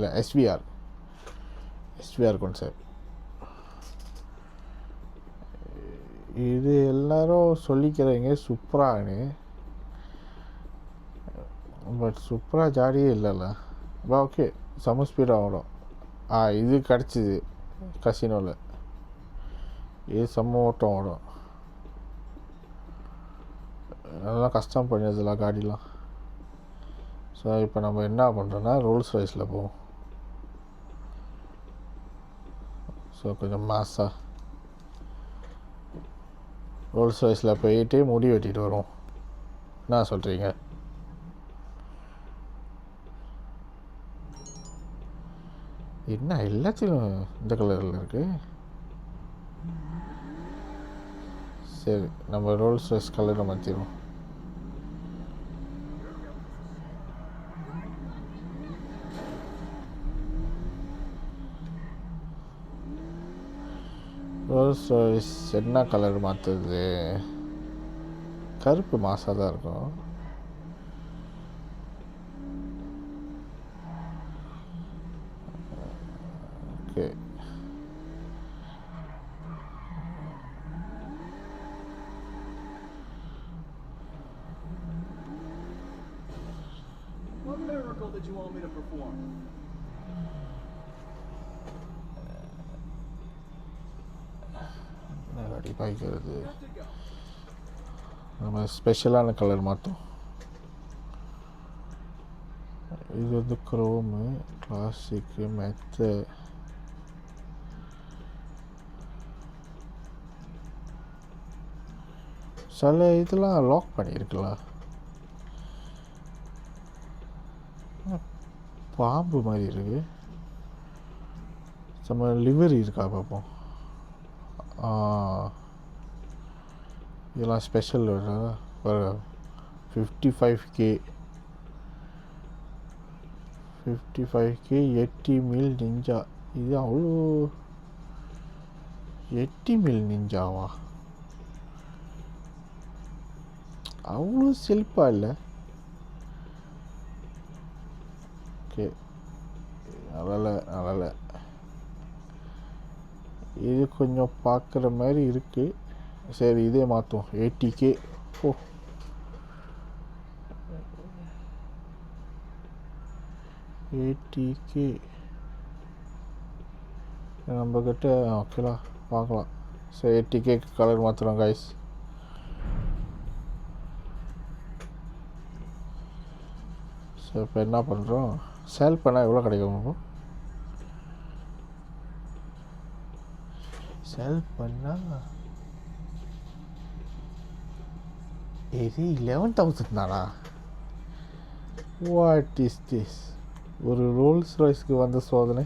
இல்லை SVR concept. இது எல்லாரும் சொல்லிக்கிறீங்க சுப்ரான்னு, பட் சுப்ரா ஜாடியே இல்லைல்ல. ஓகே, செம்ம ஸ்பீடாக ஓடும். இது கிடச்சிது கசினோவில், இது செம்ம ஓட்டம் ஓடும். நல்லா கஷ்டம் பண்ணிடுதுல காடிலாம். ஸோ இப்போ நம்ம என்ன பண்ணுறோன்னா ரோல்ஸ் ராய்ஸில் போவோம். ஸோ கொஞ்சம் மாஸாக ரோல்ஸ் ராய்ஸில் போயிட்டு முடி வெட்டிட்டு வரும். என்ன சொல்கிறீங்க? என்ன எல்லாத்தையும் இந்த கலரில் இருக்குது? சரி, நம்ம ரோல்ஸ் ராய்ஸ் கலரை மாற்றிடுவோம். ரோல்ஸ் ராய்ஸ் என்ன கலர் மாற்றுறது? கருப்பு மாசாக தான் இருக்கும். Okay, What miracle did you want me to perform? அடி பாய்க்கிறது. நம்ம ஸ்பெஷலான கலர் மாற்றோம். இது வந்து குரோமு, கிளாசிக்கு, மெத்து. சில இதெல்லாம் லாக் பண்ணியிருக்கலாம். பாம்பு மாதிரி இருக்கு. நம்ம லிவர் இருக்கா பார்ப்போம். இதெல்லாம் ஸ்பெஷல் ஒரு 55K 80 மில் நிஞ்சா. இது அவ்வளோ 80 மில் நிஞ்சாவா? அவ்வளோ செல்ஃபாக இல்லை. ஓகே, அதனால் இது கொஞ்சம் பார்க்குற மாதிரி இருக்குது. சரி, இதே மாற்றுவோம். 80K. ஓ, $80K நம்மக்கிட்ட. ஓகேலா, பார்க்கலாம். சரி, 80K கலர் மாற்றுறோம் கைஸ். ஸோ இப்போ என்ன பண்ணுறோம்? சேல் பண்ணால் எவ்வளோ கிடைக்கும்? செல் பண்ணால் இது 11,000 தானா? What is this? ஒரு ரோல்ஸ் ராய்ஸ்க்கு வந்த சோதனை.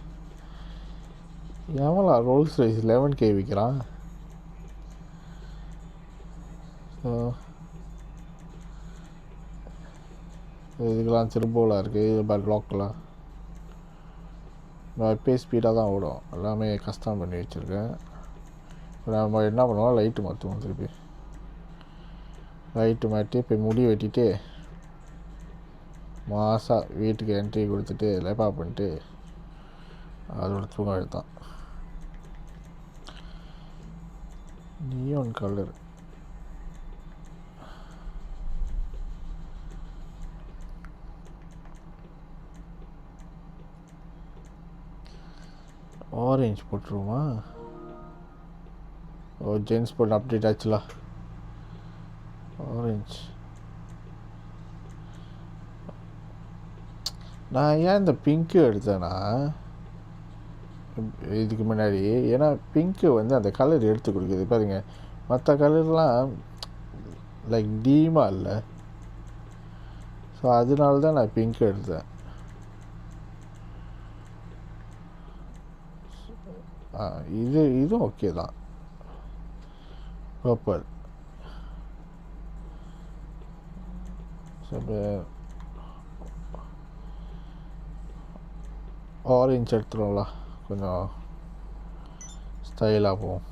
எவ்வளோ ரோல்ஸ் ராய்ஸ் 11K விற்கிறான்? ஸோ இதுக்கெல்லாம் திரும்பலாம் இருக்குது. இது பேக் லாக்கெலாம் நான் எப்போயே ஸ்பீடாக தான் ஓடும். எல்லாமே கஸ்டம் பண்ணி வச்சுருக்கேன். இப்போ நம்ம என்ன பண்ணுவோம்? லைட்டு மாற்றுவோம். திருப்பி லைட்டு மாட்டி இப்போ முடி வெட்டிட்டு மாதம் வீட்டுக்கு என்ட்ரி கொடுத்துட்டு லேப்பா பண்ணிட்டு அதோட தூங்க எடுத்தான். நியோன் கலர் ஆரேஞ்ச் போட்டுருவோமா? ஓ, ஜென்ஸ் போட்டு அப்டேட் ஆச்சுலா. ஆரேஞ்ச். நான் ஏன் இந்த பிங்க்கு எடுத்தேன்னா இதுக்கு முன்னாடி, ஏன்னா பிங்க்கு வந்து அந்த கலர் எடுத்து கொடுக்குது பாருங்க. மற்ற கலர்லாம் லைக் டீமாக இல்லை. ஸோ அதனால தான் நான் பிங்க்கு எடுத்தேன். இது ஓகே தான். பர்பிள். ஸோ ஆரேஞ்ச் எடுத்துருவோம்ல, கொஞ்சம் ஸ்டைலாக போகும்.